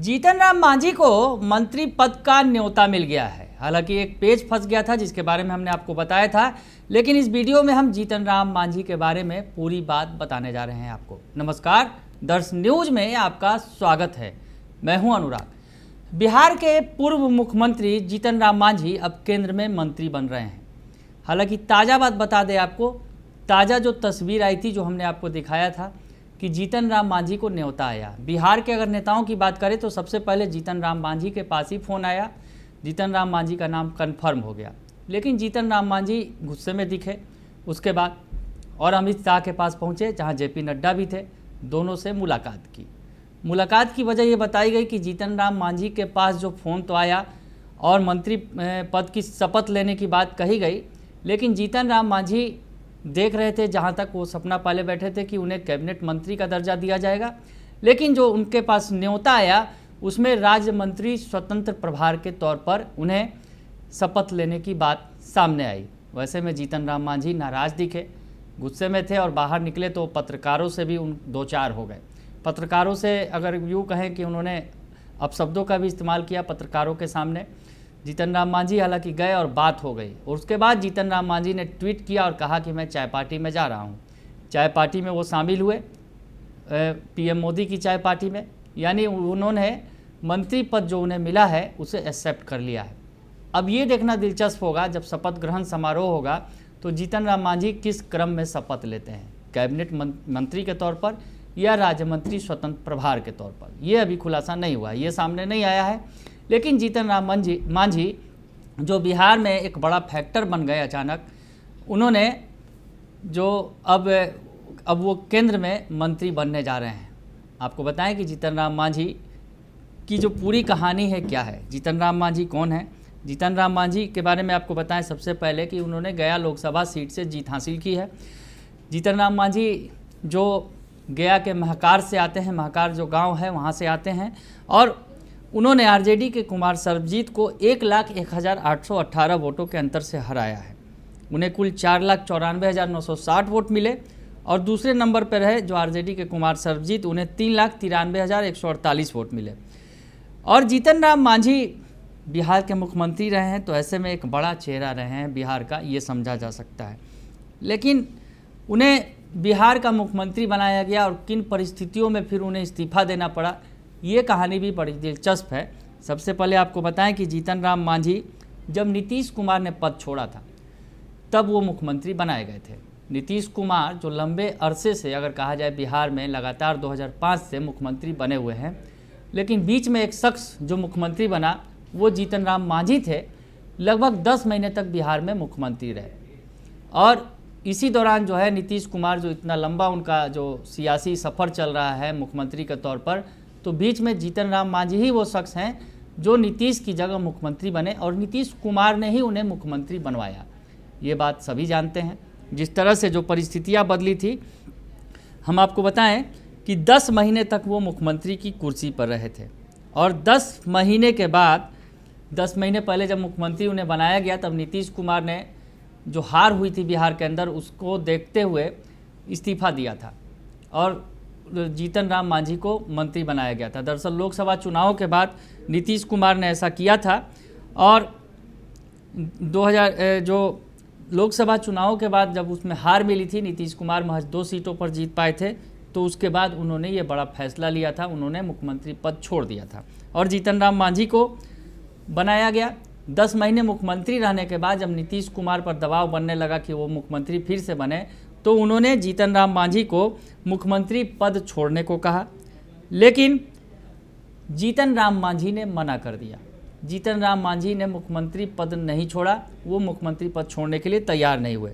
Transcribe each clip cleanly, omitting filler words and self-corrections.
जीतन राम मांझी को मंत्री पद का न्योता मिल गया है। हालांकि एक पेज फंस गया था जिसके बारे में हमने आपको बताया था, लेकिन इस वीडियो में हम जीतन राम मांझी के बारे में पूरी बात बताने जा रहे हैं आपको। नमस्कार, दर्श न्यूज में आपका स्वागत है। मैं हूं अनुराग। बिहार के पूर्व मुख्यमंत्री जीतन राम मांझी अब केंद्र में मंत्री बन रहे हैं। हालांकि ताज़ा बात बता दें आपको, ताज़ा जो तस्वीर आई थी जो हमने आपको दिखाया था कि जीतन राम मांझी को न्योता आया। बिहार के अगर नेताओं की बात करें तो सबसे पहले जीतन राम मांझी के पास ही फ़ोन आया, जीतन राम मांझी का नाम कन्फर्म हो गया। लेकिन जीतन राम मांझी गुस्से में दिखे उसके बाद और अमित शाह के पास पहुँचे जहाँ जेपी नड्डा भी थे। दोनों से मुलाकात की। मुलाकात की वजह ये बताई गई कि जीतन राम मांझी के पास जो फ़ोन तो आया और मंत्री पद की शपथ लेने की बात कही गई, लेकिन जीतन राम मांझी देख रहे थे, जहां तक वो सपना पाले बैठे थे कि उन्हें कैबिनेट मंत्री का दर्जा दिया जाएगा, लेकिन जो उनके पास न्योता आया उसमें राज्य मंत्री स्वतंत्र प्रभार के तौर पर उन्हें शपथ लेने की बात सामने आई। वैसे में जीतन राम मांझी नाराज़ दिखे, गुस्से में थे और बाहर निकले तो पत्रकारों से भी उन दो चार हो गए। पत्रकारों से अगर यूँ कहें कि उन्होंने अपशब्दों का भी इस्तेमाल किया पत्रकारों के सामने। जीतन राम मांझी हालांकि गए और बात हो गई और उसके बाद जीतन राम मांझी ने ट्वीट किया और कहा कि मैं चाय पार्टी में जा रहा हूँ। चाय पार्टी में वो शामिल हुए, पीएम मोदी की चाय पार्टी में, यानी उन्होंने मंत्री पद जो उन्हें मिला है उसे एक्सेप्ट कर लिया है। अब ये देखना दिलचस्प होगा जब शपथ ग्रहण समारोह होगा तो जीतन राम मांझी किस क्रम में शपथ लेते हैं, कैबिनेट मंत्री के तौर पर या राज्य मंत्री स्वतंत्र प्रभार के तौर पर। ये अभी खुलासा नहीं हुआ, ये सामने नहीं आया है। लेकिन जीतन राम मांझी जो बिहार में एक बड़ा फैक्टर बन गए अचानक, उन्होंने जो अब वो केंद्र में मंत्री बनने जा रहे हैं। आपको बताएं कि जीतन राम मांझी की जो पूरी कहानी है क्या है, जीतन राम मांझी कौन है। जीतन राम मांझी के बारे में आपको बताएं सबसे पहले कि उन्होंने गया लोकसभा सीट से जीत हासिल की है। जीतन राम मांझी जो गया के महाकार से आते हैं, महाकार जो गाँव है वहाँ से आते हैं और उन्होंने आरजेडी के कुमार सर्वजीत को 1,01,818 वोटों के अंतर से हराया है। उन्हें कुल 4,94,960 वोट मिले और दूसरे नंबर पर रहे जो आरजेडी के कुमार सर्वजीत, उन्हें 3,93,148 वोट मिले। और जीतन राम मांझी बिहार के मुख्यमंत्री रहे हैं तो ऐसे में एक बड़ा चेहरा रहे हैं बिहार का, ये समझा जा सकता है। लेकिन उन्हें बिहार का मुख्यमंत्री बनाया गया और किन परिस्थितियों में फिर उन्हें इस्तीफा देना पड़ा, ये कहानी भी बड़ी दिलचस्प है। सबसे पहले आपको बताएं कि जीतन राम मांझी जब नीतीश कुमार ने पद छोड़ा था तब वो मुख्यमंत्री बनाए गए थे। नीतीश कुमार जो लंबे अरसे से अगर कहा जाए बिहार में लगातार 2005 से मुख्यमंत्री बने हुए हैं, लेकिन बीच में एक शख्स जो मुख्यमंत्री बना वो जीतन राम मांझी थे। लगभग 10 महीने तक बिहार में मुख्यमंत्री रहे और इसी दौरान जो है नीतीश कुमार जो इतना लंबा उनका जो सियासी सफ़र चल रहा है मुख्यमंत्री के तौर पर, तो बीच में जीतन राम मांझी ही वो शख्स हैं जो नीतीश की जगह मुख्यमंत्री बने और नीतीश कुमार ने ही उन्हें मुख्यमंत्री बनवाया। ये बात सभी जानते हैं। जिस तरह से जो परिस्थितियां बदली थी, हम आपको बताएं कि 10 महीने तक वो मुख्यमंत्री की कुर्सी पर रहे थे और 10 महीने के बाद, 10 महीने पहले जब मुख्यमंत्री उन्हें बनाया गया तब नीतीश कुमार ने जो हार हुई थी बिहार के अंदर उसको देखते हुए इस्तीफा दिया था और जीतन राम मांझी को मंत्री बनाया गया था। दरअसल लोकसभा चुनाव के बाद नीतीश कुमार ने ऐसा किया था और 2000 जो लोकसभा चुनाव के बाद जब उसमें हार मिली थी, नीतीश कुमार महज 2 सीटों पर जीत पाए थे, तो उसके बाद उन्होंने ये बड़ा फैसला लिया था, उन्होंने मुख्यमंत्री पद छोड़ दिया था और जीतन राम मांझी को बनाया गया। 10 महीने मुख्यमंत्री रहने के बाद जब नीतीश कुमार पर दबाव बनने लगा कि वो मुख्यमंत्री फिर से बने, तो उन्होंने जीतन राम मांझी को मुख्यमंत्री पद छोड़ने को कहा, लेकिन जीतन राम मांझी ने मना कर दिया। जीतन राम मांझी ने मुख्यमंत्री पद नहीं छोड़ा, वो मुख्यमंत्री पद छोड़ने के लिए तैयार नहीं हुए।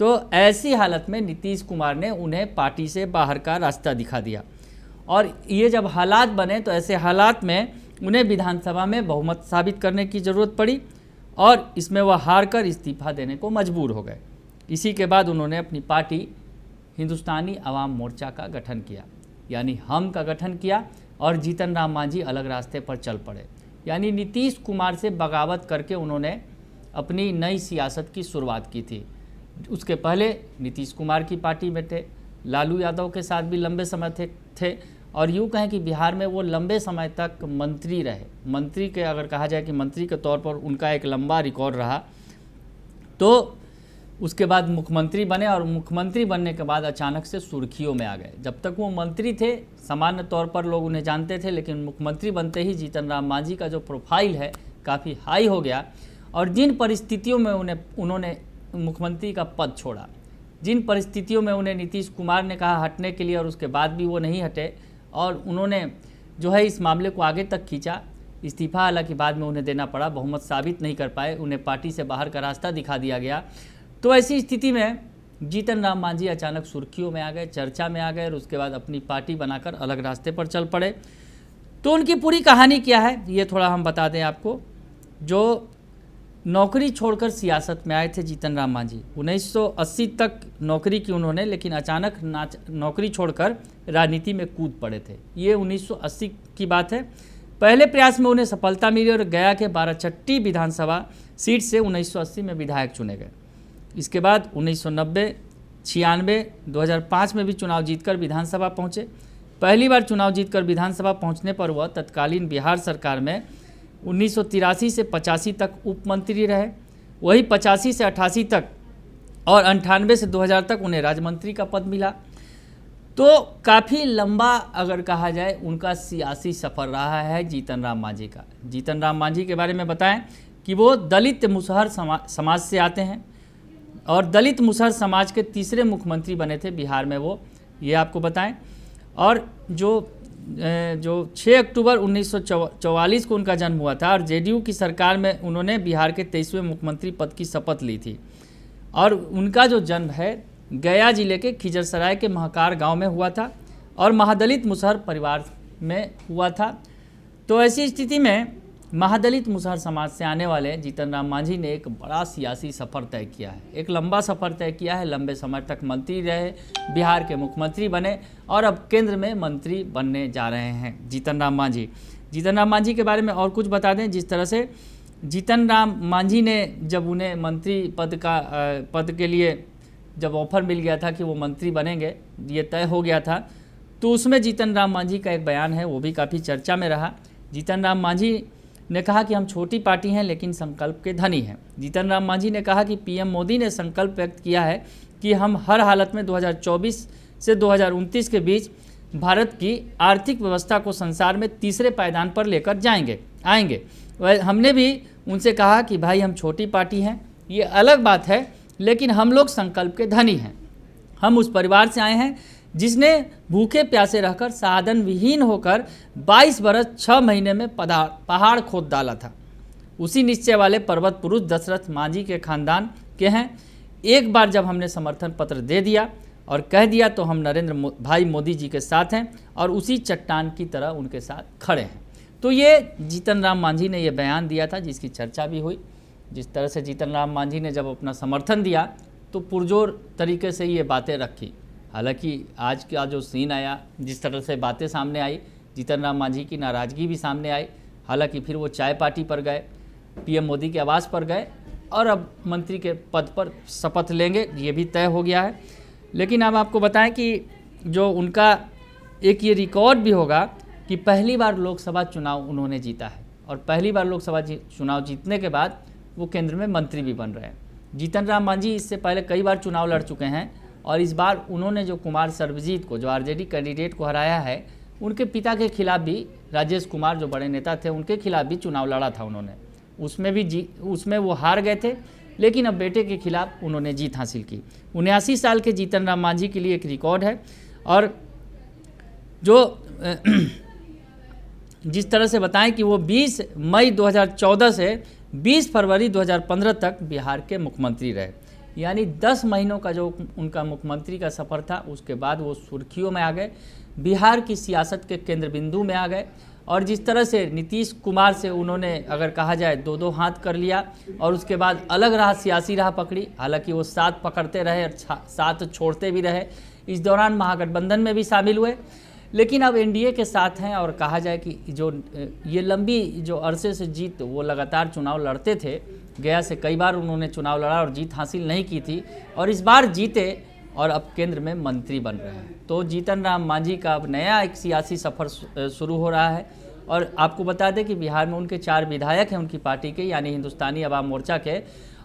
तो ऐसी हालत में नीतीश कुमार ने उन्हें पार्टी से बाहर का रास्ता दिखा दिया और ये जब हालात बने तो ऐसे हालात में उन्हें विधानसभा में बहुमत साबित करने की ज़रूरत पड़ी और इसमें वह हार कर इस्तीफा देने को मजबूर हो गए। इसी के बाद उन्होंने अपनी पार्टी हिंदुस्तानी अवाम मोर्चा का गठन किया, यानी हम का गठन किया और जीतन राम मांझी अलग रास्ते पर चल पड़े। यानी नीतीश कुमार से बगावत करके उन्होंने अपनी नई सियासत की शुरुआत की थी। उसके पहले नीतीश कुमार की पार्टी में थे, लालू यादव के साथ भी लंबे समय थे और यूँ कहें कि बिहार में वो लंबे समय तक मंत्री रहे। मंत्री के अगर कहा जाए कि मंत्री के तौर पर उनका एक लंबा रिकॉर्ड रहा। तो उसके बाद मुख्यमंत्री बने और मुख्यमंत्री बनने के बाद अचानक से सुर्खियों में आ गए। जब तक वो मंत्री थे सामान्य तौर पर लोग उन्हें जानते थे, लेकिन मुख्यमंत्री बनते ही जीतन राम मांझी का जो प्रोफाइल है काफ़ी हाई हो गया। और जिन परिस्थितियों में उन्होंने मुख्यमंत्री का पद छोड़ा, जिन परिस्थितियों में उन्हें नीतीश कुमार ने कहा हटने के लिए और उसके बाद भी वो नहीं हटे और उन्होंने जो है इस मामले को आगे तक खींचा। इस्तीफा हालांकि बाद में उन्हें देना पड़ा, बहुमत साबित नहीं कर पाए, उन्हें पार्टी से बाहर का रास्ता दिखा दिया गया। तो ऐसी स्थिति में जीतन राम मांझी अचानक सुर्खियों में आ गए, चर्चा में आ गए और उसके बाद अपनी पार्टी बनाकर अलग रास्ते पर चल पड़े। तो उनकी पूरी कहानी क्या है ये थोड़ा हम बता दें आपको। जो नौकरी छोड़कर सियासत में आए थे जीतन राम मांझी, 1980 तक नौकरी की उन्होंने, लेकिन अचानक नौकरी छोड़कर राजनीति में कूद पड़े थे। ये 1980 की बात है। पहले प्रयास में उन्हें सफलता मिली और गया के 12 विधानसभा सीट से 1980 में विधायक चुने गए। इसके बाद 1990, 96, 2005 में भी चुनाव जीतकर विधानसभा पहुँचे। पहली बार चुनाव जीतकर विधानसभा पहुँचने पर वह तत्कालीन बिहार सरकार में 1983 से 85 तक उप मंत्री रहे। वही 85 से 88 तक और 98 से 2000 तक उन्हें राज्य मंत्री का पद मिला। तो काफ़ी लंबा अगर कहा जाए उनका सियासी सफ़र रहा है जीतन राम मांझी का। जीतन राम मांझी के बारे में बताएं कि वो दलित मुसहर समाज से आते हैं और दलित मुसहर समाज के तीसरे मुख्यमंत्री बने थे बिहार में वो, ये आपको बताएं। और जो 6 अक्टूबर 1944 को उनका जन्म हुआ था और जेडीयू की सरकार में उन्होंने बिहार के 23वें मुख्यमंत्री पद की शपथ ली थी। और उनका जो जन्म है गया जिले के खिजरसराय के महाकार गांव में हुआ था और महादलित मुसहर परिवार में हुआ था। तो ऐसी स्थिति में महादलित मुसहर समाज से आने वाले जीतन राम मांझी ने एक बड़ा सियासी सफ़र तय किया है, एक लंबा सफ़र तय किया है। लंबे समय तक मंत्री रहे, बिहार के मुख्यमंत्री बने और अब केंद्र में मंत्री बनने जा रहे हैं जीतन राम मांझी। जीतन राम मांझी के बारे में और कुछ बता दें। जिस तरह से जीतन राम मांझी ने जब उन्हें मंत्री पद के लिए जब ऑफर मिल गया था कि वो मंत्री बनेंगे, ये तय हो गया था, तो उसमें जीतन राम मांझी का एक बयान है, वो भी काफ़ी चर्चा में रहा। जीतन राम मांझी ने कहा कि हम छोटी पार्टी हैं लेकिन संकल्प के धनी हैं। जीतन राम मांझी ने कहा कि पीएम मोदी ने संकल्प व्यक्त किया है कि हम हर हालत में 2024 से 2029 के बीच भारत की आर्थिक व्यवस्था को संसार में तीसरे पायदान पर लेकर आएंगे। हमने भी उनसे कहा कि भाई हम छोटी पार्टी हैं, ये अलग बात है, लेकिन हम लोग संकल्प के धनी हैं। हम उस परिवार से आए हैं जिसने भूखे प्यासे रहकर साधन विहीन होकर 22 बरस 6 महीने में पहाड़ खोद डाला था। उसी निश्चय वाले पर्वत पुरुष दशरथ मांझी के खानदान के हैं। एक बार जब हमने समर्थन पत्र दे दिया और कह दिया तो हम नरेंद्र भाई मोदी जी के साथ हैं और उसी चट्टान की तरह उनके साथ खड़े हैं। तो ये जीतन राम मांझी ने ये बयान दिया था जिसकी चर्चा भी हुई। जिस तरह से जीतन राम मांझी ने जब अपना समर्थन दिया तो पुरजोर तरीके से ये बातें रखी। हालांकि आज का जो सीन आया, जिस तरह से बातें सामने आई, जीतन राम मांझी की नाराज़गी भी सामने आई। हालांकि फिर वो चाय पार्टी पर गए, पीएम मोदी के आवास पर गए और अब मंत्री के पद पर शपथ लेंगे, ये भी तय हो गया है। लेकिन अब आपको बताएं कि जो उनका एक ये रिकॉर्ड भी होगा कि पहली बार लोकसभा चुनाव उन्होंने जीता है और पहली बार लोकसभा चुनाव जीतने के बाद वो केंद्र में मंत्री भी बन रहे हैं। जीतन राम मांझी इससे पहले कई बार चुनाव लड़ चुके हैं और इस बार उन्होंने जो कुमार सर्वजीत को, जो आरजेडी कैंडिडेट को हराया है, उनके पिता के खिलाफ भी, राजेश कुमार जो बड़े नेता थे, उनके खिलाफ भी चुनाव लड़ा था उन्होंने। उसमें वो हार गए थे, लेकिन अब बेटे के खिलाफ उन्होंने जीत हासिल की। 79 साल के जीतन राम मांझी के लिए एक रिकॉर्ड है। और जो जिस तरह से बताएं कि वो 20 मई 2014 से 20 फरवरी 2015 तक बिहार के मुख्यमंत्री रहे, यानी 10 महीनों का जो उनका मुख्यमंत्री का सफ़र था, उसके बाद वो सुर्खियों में आ गए, बिहार की सियासत के केंद्र बिंदु में आ गए। और जिस तरह से नीतीश कुमार से उन्होंने अगर कहा जाए दो हाथ कर लिया और उसके बाद अलग सियासी राह पकड़ी। हालांकि वो साथ पकड़ते रहे और साथ छोड़ते भी रहे। इस दौरान महागठबंधन में भी शामिल हुए, लेकिन अब एनडीए के साथ हैं। और कहा जाए कि जो ये लंबी जो अरसे से जीत, वो लगातार चुनाव लड़ते थे, गया से कई बार उन्होंने चुनाव लड़ा और जीत हासिल नहीं की थी और इस बार जीते और अब केंद्र में मंत्री बन रहे हैं। तो जीतन राम मांझी का अब नया एक सियासी सफ़र शुरू हो रहा है। और आपको बता दें कि बिहार में उनके 4 विधायक हैं उनकी पार्टी के, यानी हिंदुस्तानी अवाम मोर्चा के,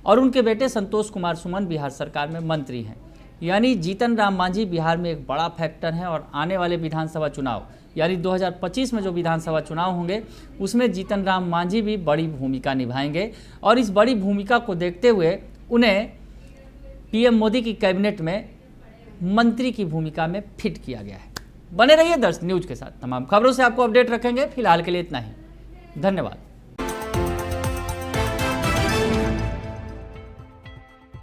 और उनके बेटे संतोष कुमार सुमन बिहार सरकार में मंत्री हैं। यानी जीतन राम मांझी बिहार में एक बड़ा फैक्टर हैं और आने वाले विधानसभा चुनाव यानी 2025 में जो विधानसभा चुनाव होंगे उसमें जीतन राम मांझी भी बड़ी भूमिका निभाएंगे। और इस बड़ी भूमिका को देखते हुए उन्हें पीएम मोदी की कैबिनेट में मंत्री की भूमिका में फिट किया गया है। बने रहिए दर्शक न्यूज के साथ, तमाम खबरों से आपको अपडेट रखेंगे। फिलहाल के लिए इतना ही, धन्यवाद।